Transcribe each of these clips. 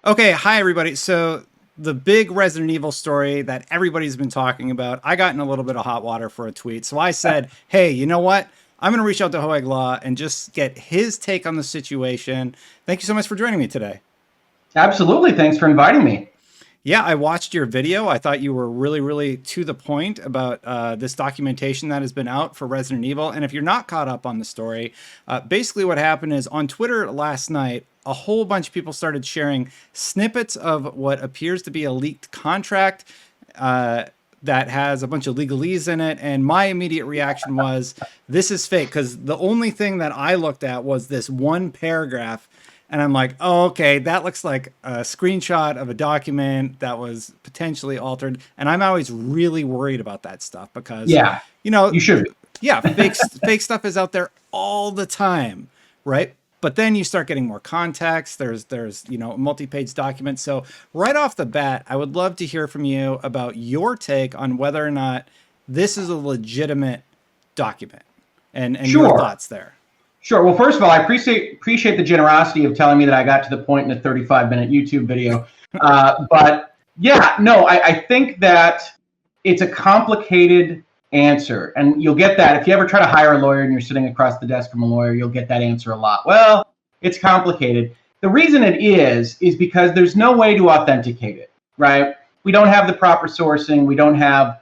Okay, hi everybody. So the big Resident Evil story that everybody's been talking about, I got in a little bit of hot water for a tweet. So I said, hey, you know what? I'm going to reach out to HoegLaw and just get his take on the situation. Thank you so much for joining me today. Absolutely. Thanks for inviting me. Yeah, I watched your video. I thought you were really, really to the point about this documentation that has been out for Resident Evil. And if you're not caught up on the story, basically what happened is on Twitter last night, a whole bunch of people started sharing snippets of what appears to be a leaked contract that has a bunch of legalese in it. And my immediate reaction was, this is fake, because the only thing that I looked at was this one paragraph. And I'm like, oh, okay, that looks like a screenshot of a document that was potentially altered. And I'm always really worried about that stuff because, Yeah, you should. yeah, fake stuff is out there all the time, right? But then you start getting more context. There's multi-page documents. So right off the bat, I would love to hear from you about your take on whether or not this is a legitimate document and Sure. your thoughts there. Sure. Well, first of all, I appreciate the generosity of telling me that I got to the point in a 35-minute YouTube video. But yeah, no, I think that it's a complicated answer. And you'll get that. If you ever try to hire a lawyer and you're sitting across the desk from a lawyer, you'll get that answer a lot. Well, it's complicated. The reason it is because there's no way to authenticate it, right? We don't have the proper sourcing. We don't have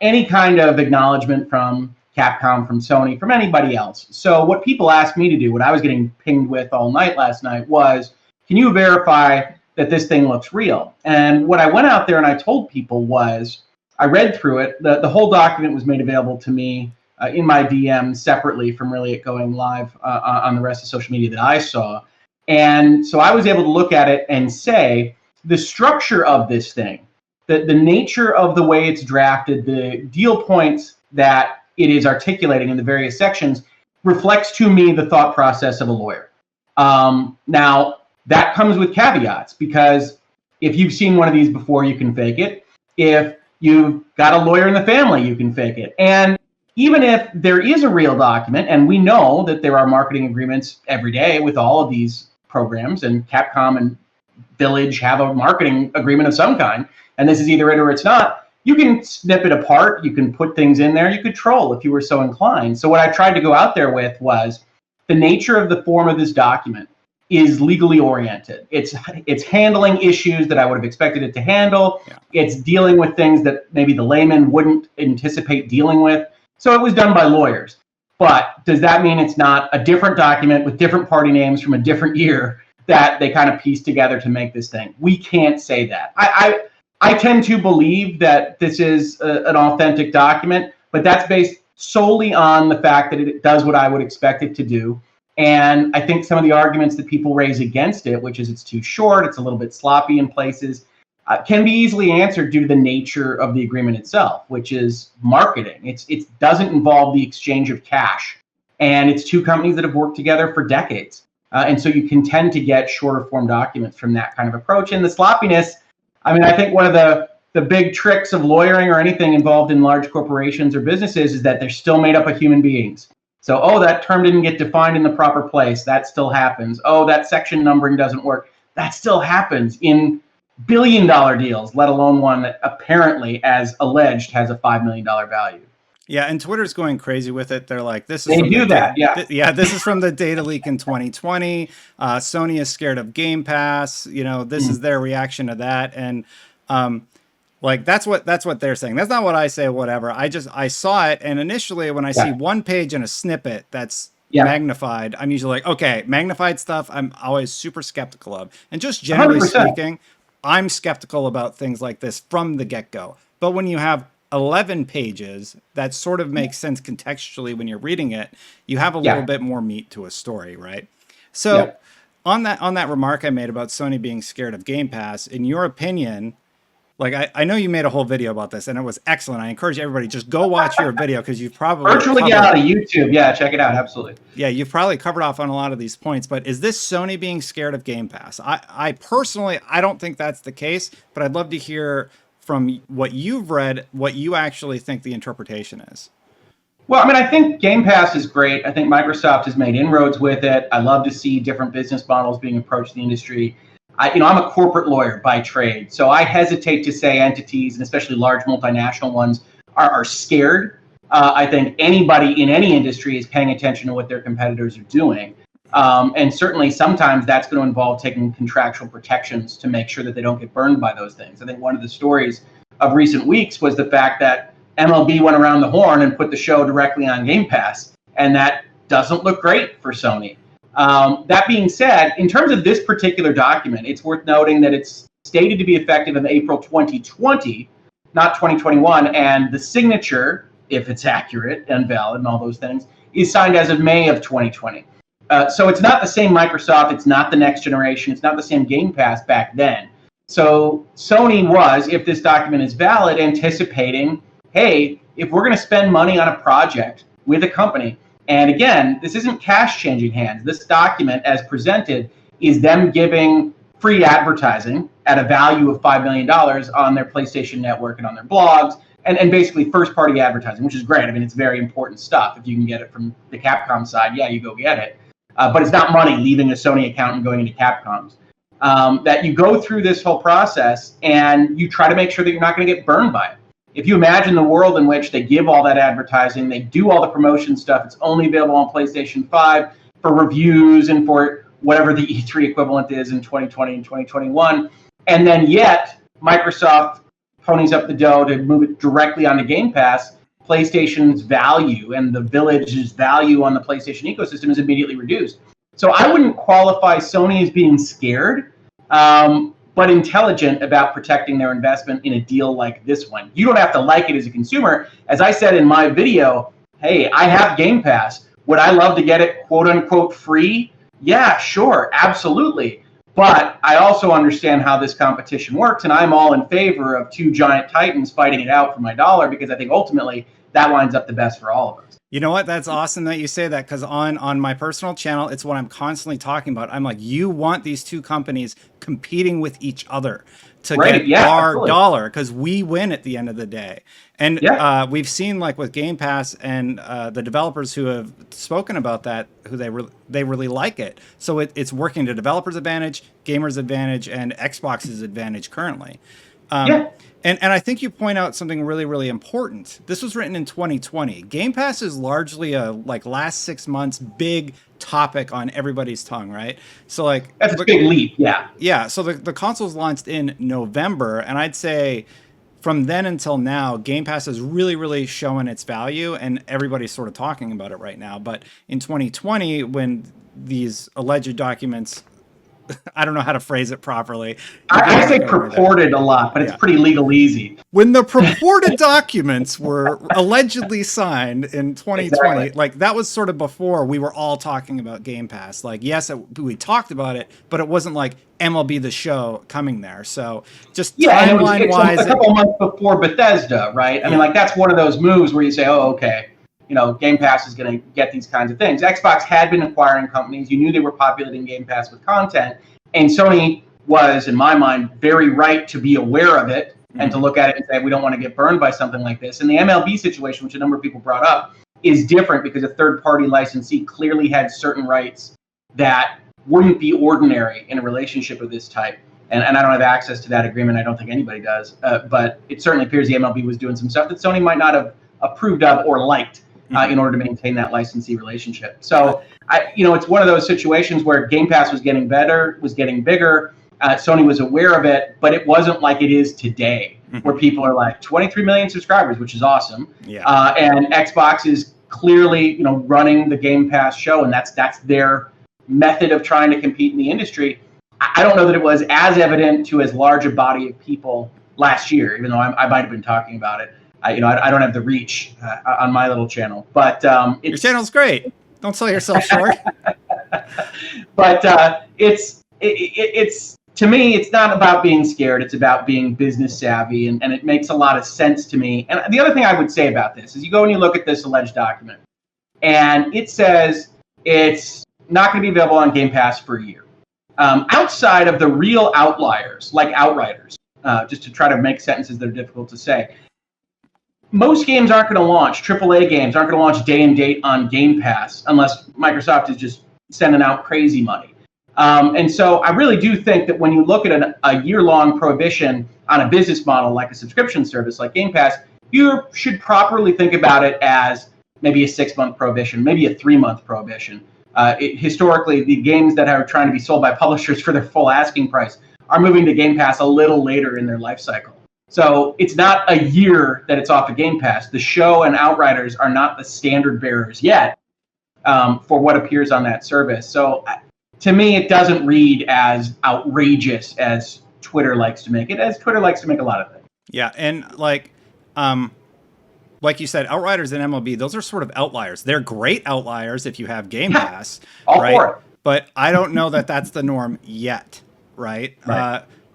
any kind of acknowledgement from Capcom, from Sony, from anybody else. So what people asked me to do, what I was getting pinged with all night last night was, can you verify that this thing looks real? And what I went out there and I told people was, I read through it. The whole document was made available to me in my DM separately from really it going live on the rest of social media that I saw. And so I was able to look at it and say, the structure of this thing, the nature of the way it's drafted, the deal points that it is articulating in the various sections reflects to me the thought process of a lawyer. Now, that comes with caveats, because if you've seen one of these before, you can fake it. If you've got a lawyer in the family, you can fake it. And even if there is a real document, and we know that there are marketing agreements every day with all of these programs, and Capcom and Village have a marketing agreement of some kind, and this is either it or it's not, you can snip it apart, you can put things in there, you could troll if you were so inclined. So what I tried to go out there with was the nature of the form of this document is legally oriented. It's handling issues that I would have expected it to handle. Yeah. It's dealing with things that maybe the layman wouldn't anticipate dealing with. So it was done by lawyers. But does that mean it's not a different document with different party names from a different year that they kind of pieced together to make this thing? We can't say that. I tend to believe that this is an authentic document, but that's based solely on the fact that it does what I would expect it to do. And I think some of the arguments that people raise against it, which is it's too short, it's a little bit sloppy in places, can be easily answered due to the nature of the agreement itself, which is marketing. It doesn't involve the exchange of cash. And it's two companies that have worked together for decades. And so you can tend to get shorter form documents from that kind of approach. And the sloppiness, I mean, I think one of the big tricks of lawyering or anything involved in large corporations or businesses is that they're still made up of human beings. So, oh, that term didn't get defined in the proper place. That still happens. Oh, that section numbering doesn't work. That still happens in billion-dollar deals, let alone one that apparently, as alleged, has a $5 million value. Yeah, and Twitter's going crazy with it. They're like, this is they do that, yeah. This is from the data leak in 2020. Sony is scared of Game Pass. This is their reaction to that, and like that's what they're saying. That's not what I say. Whatever. I saw it, and initially when I see one page and a snippet that's magnified, I'm usually like, okay, magnified stuff I'm always super skeptical of, and just generally 100%. speaking, I'm skeptical about things like this from the get-go. But when you have 11 pages that sort of makes sense contextually when you're reading it, you have a little bit more meat to a story, right? So on that remark I made about Sony being scared of Game Pass, in your opinion, like I know you made a whole video about this and it was excellent. I encourage everybody, just go watch your video, because you've probably virtually out of YouTube. Yeah, check it out. Absolutely. Yeah, you've probably covered off on a lot of these points, but is this Sony being scared of Game Pass? I personally, I don't think that's the case, but I'd love to hear from what you've read, what you actually think the interpretation is. Well, I mean, I think Game Pass is great. I think Microsoft has made inroads with it. I love to see different business models being approached in the industry. I'm a corporate lawyer by trade, so I hesitate to say entities, and especially large multinational ones, are scared. I think anybody in any industry is paying attention to what their competitors are doing. And certainly sometimes that's going to involve taking contractual protections to make sure that they don't get burned by those things. I think one of the stories of recent weeks was the fact that MLB went around the horn and put the show directly on Game Pass, and that doesn't look great for Sony. That being said, in terms of this particular document, it's worth noting that it's stated to be effective in April 2020, not 2021, and the signature, if it's accurate and valid and all those things, is signed as of May of 2020. So it's not the same Microsoft, it's not the next generation, it's not the same Game Pass back then. So Sony was, if this document is valid, anticipating, hey, if we're going to spend money on a project with a company, and again, this isn't cash changing hands. This document, as presented, is them giving free advertising at a value of $5 million on their PlayStation Network and on their blogs, and basically first-party advertising, which is great. I mean, it's very important stuff. If you can get it from the Capcom side, yeah, you go get it. But it's not money leaving a Sony account and going into Capcom's. That you go through this whole process and you try to make sure that you're not going to get burned by it. If you imagine the world in which they give all that advertising, they do all the promotion stuff, it's only available on PlayStation 5 for reviews and for whatever the E3 equivalent is in 2020 and 2021, and then yet Microsoft ponies up the dough to move it directly onto Game Pass, PlayStation's value and the Village's value on the PlayStation ecosystem is immediately reduced. So I wouldn't qualify Sony as being scared, but intelligent about protecting their investment in a deal like this one. You don't have to like it as a consumer. As I said in my video, hey, I have Game Pass. Would I love to get it quote unquote free? Yeah, sure, absolutely. But I also understand how this competition works, and I'm all in favor of two giant titans fighting it out for my dollar, because I think ultimately that lines up the best for all of us. You know what? That's awesome that you say that, because on my personal channel, it's what I'm constantly talking about. I'm like, you want these two companies competing with each other to get our dollar, because we win at the end of the day. And we've seen, like with Game Pass and the developers who have spoken about that, who they really like it. So it's working to developers' advantage, gamers' advantage, and Xbox's advantage currently. And I think you point out something really, really important. This was written in 2020. Game Pass is largely a last 6 months big topic on everybody's tongue, right? So that's a big leap, yeah. Yeah. So the console's launched in November, and I'd say from then until now, Game Pass is really, really showing its value, and everybody's sort of talking about it right now. But in 2020, when these alleged documents, I don't know how to phrase it properly. I say purported a lot, but it's pretty legalese. When the purported documents were allegedly signed in 2020, that was sort of before we were all talking about Game Pass. Yes, we talked about it, but it wasn't like MLB The Show coming there. So just timeline-wise, a couple months before Bethesda, right? I mean, that's one of those moves where you say, oh, okay, Game Pass is going to get these kinds of things. Xbox had been acquiring companies. You knew they were populating Game Pass with content. And Sony was, in my mind, very right to be aware of it and to look at it and say, we don't want to get burned by something like this. And the MLB situation, which a number of people brought up, is different because a third-party licensee clearly had certain rights that wouldn't be ordinary in a relationship of this type. And I don't have access to that agreement. I don't think anybody does. But it certainly appears the MLB was doing some stuff that Sony might not have approved of or liked. In order to maintain that licensee relationship. So, it's one of those situations where Game Pass was getting better, was getting bigger. Sony was aware of it, but it wasn't like it is today, where people are like 23 million subscribers, which is awesome. And Xbox is clearly, running the Game Pass show, and that's their method of trying to compete in the industry. I don't know that it was as evident to as large a body of people last year, even though I might have been talking about it. I don't have the reach on my little channel, but your channel's great. Don't sell yourself short. But it's to me, it's not about being scared. It's about being business savvy, and it makes a lot of sense to me. And the other thing I would say about this is you go and you look at this alleged document, and it says it's not going to be available on Game Pass for a year. Outside of the real outliers, like Outriders, just to try to make sentences that are difficult to say, most games aren't going to launch, AAA games aren't going to launch day and date on Game Pass unless Microsoft is just sending out crazy money. And so I really do think that when you look at a year-long prohibition on a business model like a subscription service like Game Pass, you should properly think about it as maybe a 6-month prohibition, maybe a 3-month prohibition. Historically, the games that are trying to be sold by publishers for their full asking price are moving to Game Pass a little later in their life cycle. So it's not a year that it's off of Game Pass. The show and Outriders are not the standard bearers yet for what appears on that service. So to me, it doesn't read as outrageous as Twitter likes to make it, as Twitter likes to make a lot of things. Yeah, and like you said, Outriders and MLB, those are sort of outliers. They're great outliers if you have Game Pass, right? For it. But I don't know that that's the norm yet, right?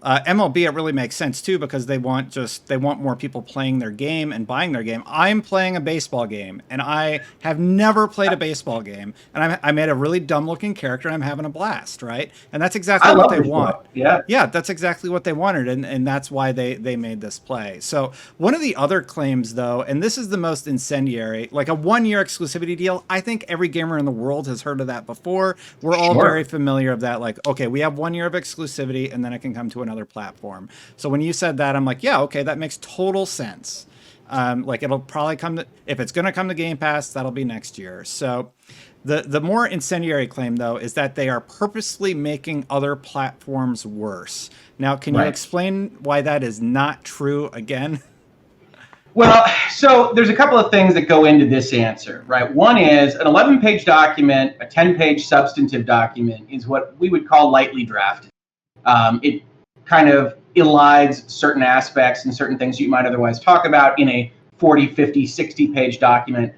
MLB, it really makes sense too, because they want more people playing their game and buying their game. I'm playing a baseball game, and I have never played a baseball game, and I made a really dumb looking character, and I'm having a blast, right? And that's exactly what they want. Yeah, that's exactly what they wanted, and that's why they made this play. So one of the other claims, though, and this is the most incendiary, like a 1-year exclusivity deal. I think every gamer in the world has heard of that before. We're all very familiar of that. Like, okay, we have 1 year of exclusivity, and then it can come to another platform. So when you said that, I'm like, yeah, okay, that makes total sense. Like it'll probably come to, if it's going to come to Game Pass, that'll be next year. So the more incendiary claim, though, is that they are purposely making other platforms worse. Now, can you explain why that is not true again? Well, so there's a couple of things that go into this answer, right? One is an 11-page document, a 10-page substantive document is what we would call lightly drafted. It kind of elides certain aspects and certain things you might otherwise talk about in a 40, 50, 60-page document.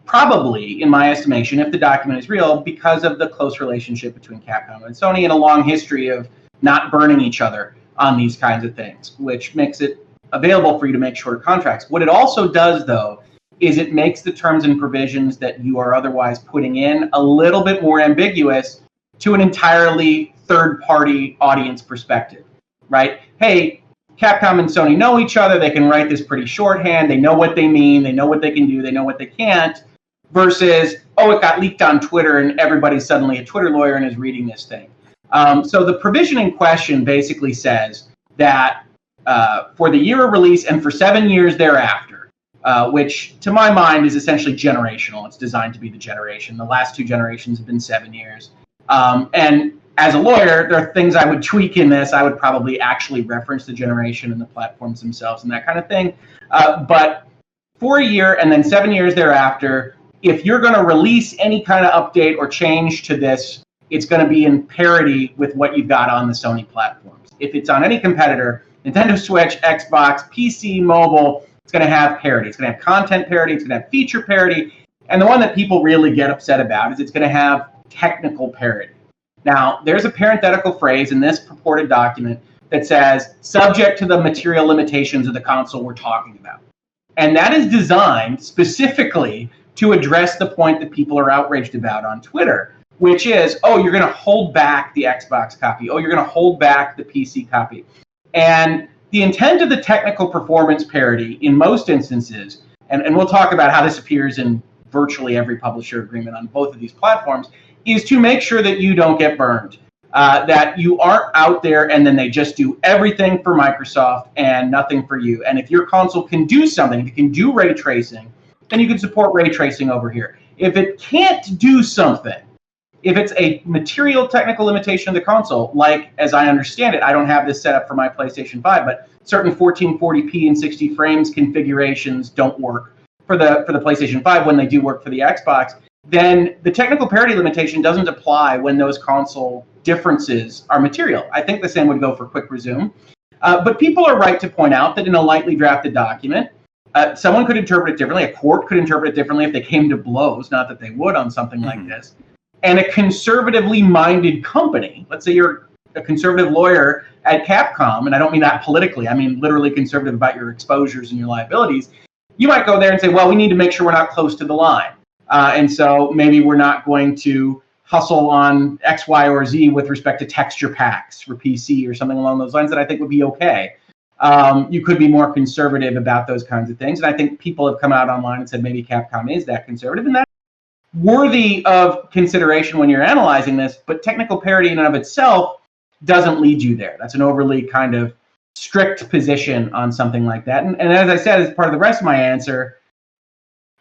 Probably, in my estimation, if the document is real, because of the close relationship between Capcom and Sony and a long history of not burning each other on these kinds of things, which makes it available for you to make shorter contracts. What it also does, though, is it makes the terms and provisions that you are otherwise putting in a little bit more ambiguous to an entirely third-party audience perspective, right? Hey, Capcom and Sony know each other. They can write this pretty shorthand. They know what they mean. They know what they can do. They know what they can't. Versus, oh, it got leaked on Twitter and everybody's suddenly a Twitter lawyer and is reading this thing. So the provision in question basically says that for the year of release and for 7 years thereafter, which to my mind is essentially generational. It's designed to be the generation. The last 2 generations have been 7 years. And as a lawyer, there are things I would tweak in this. I would probably actually reference the generation and the platforms themselves and that kind of thing. But for a year and then 7 years thereafter, if you're going to release any kind of update or change to this, it's going to be in parity with what you've got on the Sony platforms. If it's on any competitor, Nintendo Switch, Xbox, PC, mobile, it's going to have parity. It's going to have content parity. It's going to have feature parity. And the one that people really get upset about is it's going to have technical parity. Now, there's a parenthetical phrase in this purported document that says, subject to the material limitations of the console we're talking about. And that is designed specifically to address the point that people are outraged about on Twitter, which is, oh, you're going to hold back the Xbox copy. Oh, you're going to hold back the PC copy. And the intent of the technical performance parity in most instances, and we'll talk about how this appears in virtually every publisher agreement on both of these platforms, is to make sure that you don't get burned, that you aren't out there and then they just do everything for Microsoft and nothing for you. And if your console can do something, if it can do ray tracing, then you can support ray tracing over here. If it can't do something, if it's a material technical limitation of the console, like, as I understand it, I don't have this set up for my PlayStation 5, but certain 1440p and 60 frames configurations don't work for the PlayStation 5 when they do work for the Xbox, then the technical parity limitation doesn't apply when those console differences are material. I think the same would go for Quick Resume. But people are right to point out that in a lightly drafted document, someone could interpret it differently. A court could interpret it differently if they came to blows, not that they would on something like this. And a conservatively minded company, let's say you're a conservative lawyer at Capcom, and I don't mean that politically, I mean literally conservative about your exposures and your liabilities, you might go there and say, well, we need to make sure we're not close to the line. And so maybe we're not going to hustle on X, Y, or Z with respect to texture packs for PC or something along those lines that I think would be okay. You could be more conservative about those kinds of things. And I think people have come out online and said maybe Capcom is that conservative, and worthy of consideration when you're analyzing this, but technical parity in and of itself doesn't lead you there. That's an overly kind of strict position on something like that. And as I said, as part of the rest of my answer,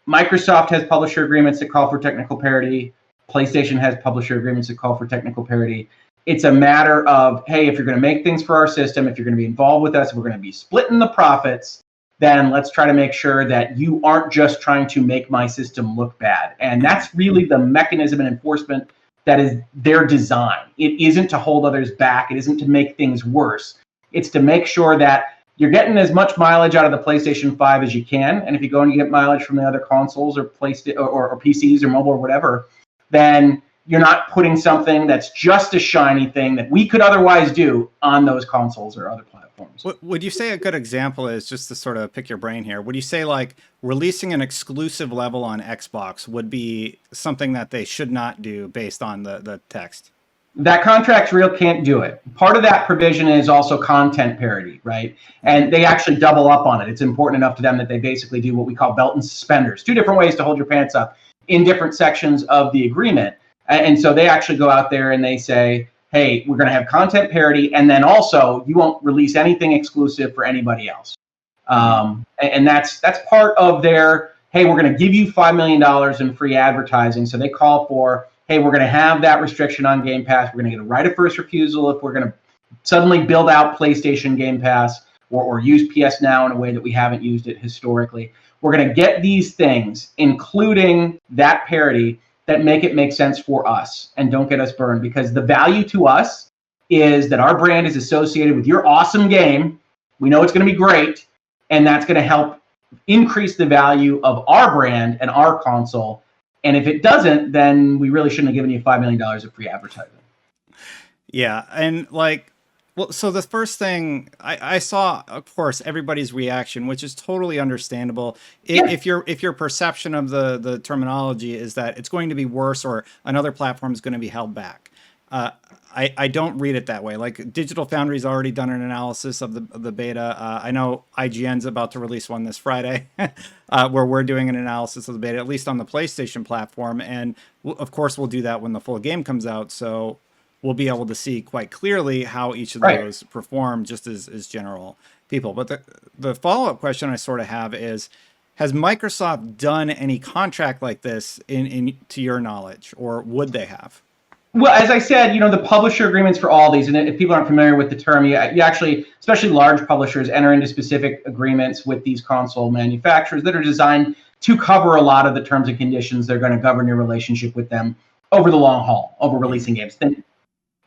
Microsoft has publisher agreements that call for technical parity. PlayStation has publisher agreements that call for technical parity. It's a matter of, hey, if you're going to make things for our system, if you're going to be involved with us, if we're going to be splitting the profits, then let's try to make sure that you aren't just trying to make my system look bad. And that's really the mechanism and enforcement that is their design. It isn't to hold others back. It isn't to make things worse. It's to make sure that you're getting as much mileage out of the PlayStation 5 as you can. And if you go and you get mileage from the other consoles or PCs or mobile or whatever, then you're not putting something that's just a shiny thing that we could otherwise do on those consoles or other platforms. Would you say a good example is, just to sort of pick your brain here, would you say like releasing an exclusive level on Xbox would be something that they should not do based on the text? That contract's real can't do it. Part of that provision is also content parity, right? And they actually double up on it. It's important enough to them that they basically do what we call belt and suspenders, 2 different ways to hold your pants up in different sections of the agreement. And so they actually go out there and they say, hey, we're going to have content parity, and then also you won't release anything exclusive for anybody else. And that's part of their, hey, we're going to give you $5 million in free advertising. So they call for, hey, we're going to have that restriction on Game Pass. We're going to get a right of first refusal if we're going to suddenly build out PlayStation Game Pass or use PS Now in a way that we haven't used it historically. We're going to get these things, including that parity, that make sense for us and don't get us burned, because the value to us is that our brand is associated with your awesome game. We know it's going to be great, and that's going to help increase the value of our brand and our console. And if it doesn't, then we really shouldn't have given you $5 million of free advertising. Yeah, and like, well, so the first thing I saw, of course, everybody's reaction, which is totally understandable. Yeah. If your perception of the terminology is that it's going to be worse or another platform is going to be held back, I don't read it that way. Like Digital Foundry's already done an analysis of the beta. I know IGN's about to release one this Friday, where we're doing an analysis of the beta, at least on the PlayStation platform, and of course we'll do that when the full game comes out. So we'll be able to see quite clearly how each of those perform, just as general people. But the follow-up question I sort of have is, has Microsoft done any contract like this in to your knowledge, or would they have? Well, as I said, the publisher agreements for all these, and if people aren't familiar with the term, you actually, especially large publishers, enter into specific agreements with these console manufacturers that are designed to cover a lot of the terms and conditions that are going to govern your relationship with them over the long haul, over releasing games.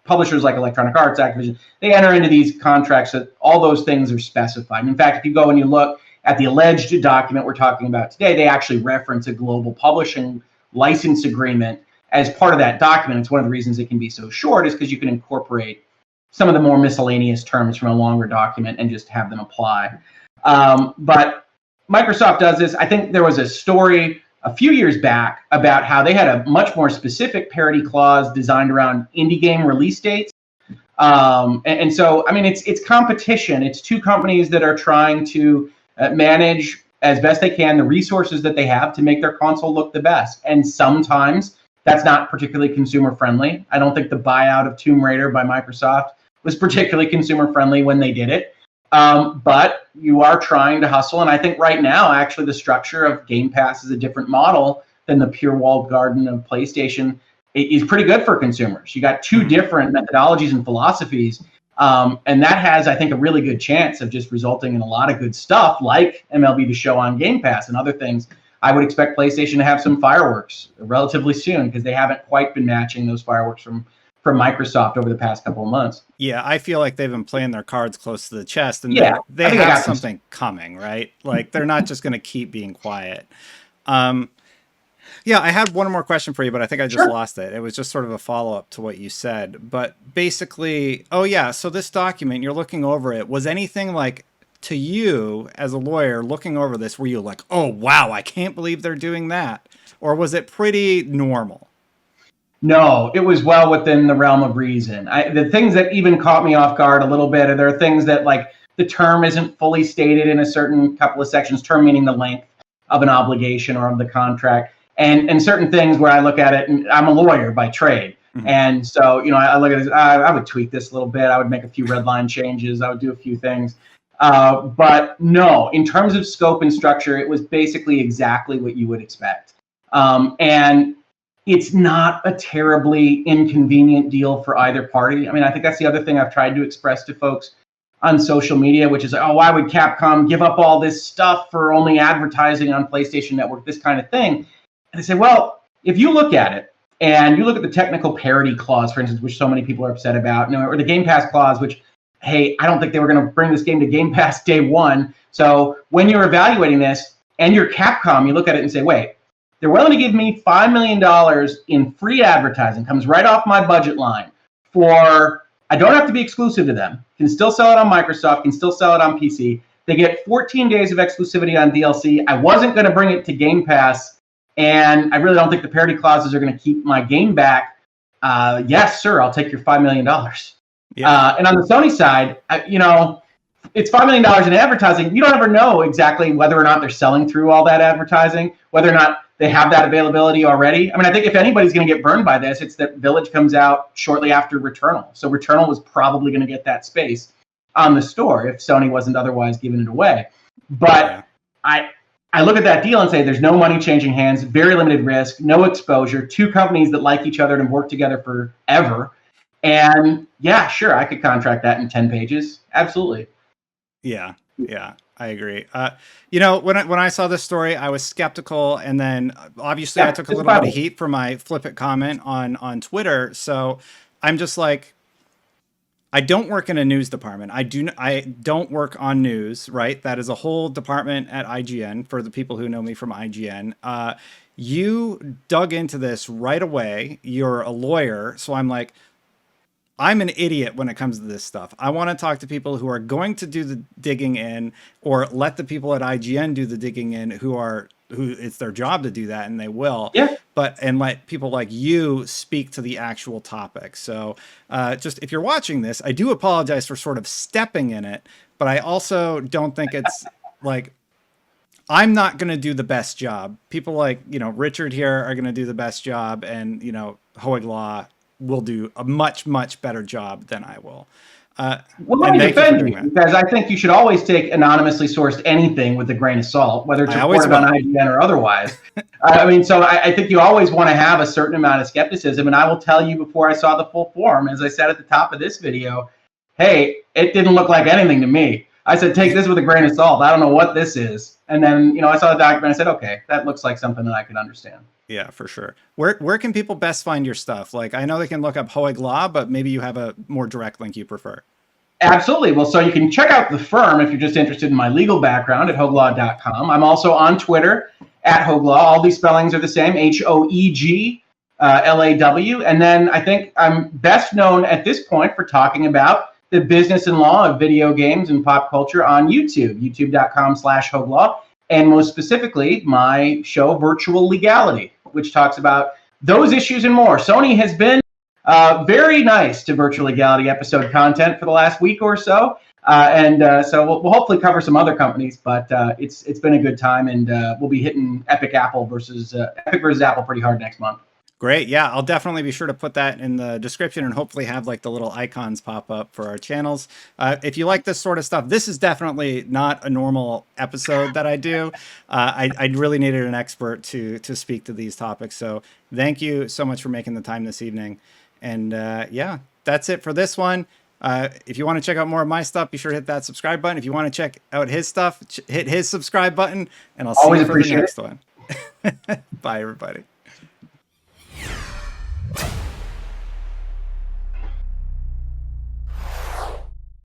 Publishers like Electronic Arts, Activision, they enter into these contracts that all those things are specified. In fact, if you go and you look at the alleged document we're talking about today, they actually reference a global publishing license agreement as part of that document. It's one of the reasons it can be so short, is because you can incorporate some of the more miscellaneous terms from a longer document and just have them apply. But Microsoft does this. I think there was a story a few years back about how they had a much more specific parity clause designed around indie game release dates. And so, I mean, it's competition. It's 2 companies that are trying to manage as best they can the resources that they have to make their console look the best. And sometimes that's not particularly consumer friendly. I don't think the buyout of Tomb Raider by Microsoft was particularly consumer friendly when they did it. But you are trying to hustle. And I think right now, actually, the structure of Game Pass is a different model than the pure walled garden of PlayStation. It is pretty good for consumers. You got 2 different methodologies and philosophies. And that has, I think, a really good chance of just resulting in a lot of good stuff like MLB The Show on Game Pass and other things. I would expect PlayStation to have some fireworks relatively soon, because they haven't quite been matching those fireworks from Microsoft over the past couple of months. Yeah, I feel like they've been playing their cards close to the chest, and they have something coming, right? Like, they're not just going to keep being quiet. Yeah, I had one more question for you, but I think I just lost it. It was just sort of a follow-up to what you said. But basically, so this document, you're looking over it. Was anything like, to you as a lawyer looking over this, were you like, oh, wow, I can't believe they're doing that? Or was it pretty normal? No, it was well within the realm of reason. The things that even caught me off guard a little bit, there are things that, like, the term isn't fully stated in a certain couple of sections, term meaning the length of an obligation or of the contract. and certain things where I look at it, and I'm a lawyer by trade. Mm-hmm. And so, I look at this, I would tweak this a little bit. I would make a few red line changes. I would do a few things. But no, in terms of scope and structure, it was basically exactly what you would expect. And it's not a terribly inconvenient deal for either party. I mean, I think that's the other thing I've tried to express to folks on social media, which is, oh, why would Capcom give up all this stuff for only advertising on PlayStation Network, this kind of thing? And I say, well, if you look at it, and you look at the technical parity clause, for instance, which so many people are upset about, or the Game Pass clause, which, hey, I don't think they were going to bring this game to Game Pass day one. So when you're evaluating this and you're Capcom, you look at it and say, wait, they're willing to give me $5 million in free advertising, comes right off my budget line for, I don't have to be exclusive to them, can still sell it on Microsoft, can still sell it on PC. They get 14 days of exclusivity on DLC. I wasn't going to bring it to Game Pass, and I really don't think the parity clauses are going to keep my game back. Yes, sir, I'll take your $5 million. Yeah. And on the Sony side, it's $5 million in advertising. You don't ever know exactly whether or not they're selling through all that advertising, whether or not they have that availability already. I mean, I think if anybody's going to get burned by this, it's that Village comes out shortly after Returnal. So Returnal was probably going to get that space on the store if Sony wasn't otherwise giving it away. But yeah. I look at that deal and say there's no money changing hands, very limited risk, no exposure, two companies that like each other and have worked together forever. And yeah, sure, I could contract that in 10 pages. Absolutely. Yeah, I agree. When I saw this story, I was skeptical, and then obviously I took a little bit of heat for my flip it comment on Twitter. So I'm just like, I don't work in a news department. I don't work on news, right? That is a whole department at IGN for the people who know me from IGN. You dug into this right away. You're a lawyer. So I'm like, I'm an idiot when it comes to this stuff. I want to talk to people who are going to do the digging in, or let the people at IGN do the digging in who it's their job to do that, and they will. Yeah. And let people like you speak to the actual topic. So just if you're watching this, I do apologize for sort of stepping in it, but I also don't think it's like, I'm not going to do the best job. People like, Richard here are going to do the best job, and, HoegLaw will do a much, much better job than I will. Well, let me defend you, because I think you should always take anonymously sourced anything with a grain of salt, whether it's reported on IGN or otherwise. So I think you always want to have a certain amount of skepticism, and I will tell you before I saw the full form, as I said at the top of this video, hey, it didn't look like anything to me. I said, take this with a grain of salt. I don't know what this is. And then, I saw the document. I said, okay, that looks like something that I can understand. Yeah, for sure. Where can people best find your stuff? Like, I know they can look up HoegLaw, but maybe you have a more direct link you prefer. Absolutely. Well, so you can check out the firm if you're just interested in my legal background at HoegLaw.com. I'm also on Twitter at HoegLaw. All these spellings are the same, HoegLaw. And then I think I'm best known at this point for talking about the business and law of video games and pop culture on YouTube, youtube.com/HoegLaw. And most specifically, my show, Virtual Legality, which talks about those issues and more. Sony has been very nice to Virtual Legality episode content for the last week or so. So we'll hopefully cover some other companies, but it's been a good time, and we'll be hitting Epic versus Apple pretty hard next month. Great. Yeah, I'll definitely be sure to put that in the description, and hopefully have like the little icons pop up for our channels. If you like this sort of stuff, this is definitely not a normal episode that I do. I really needed an expert to speak to these topics. So thank you so much for making the time this evening. And yeah, that's it for this one. If you want to check out more of my stuff, be sure to hit that subscribe button. If you want to check out his stuff, hit his subscribe button, and I'll see you for the next one. Bye, everybody.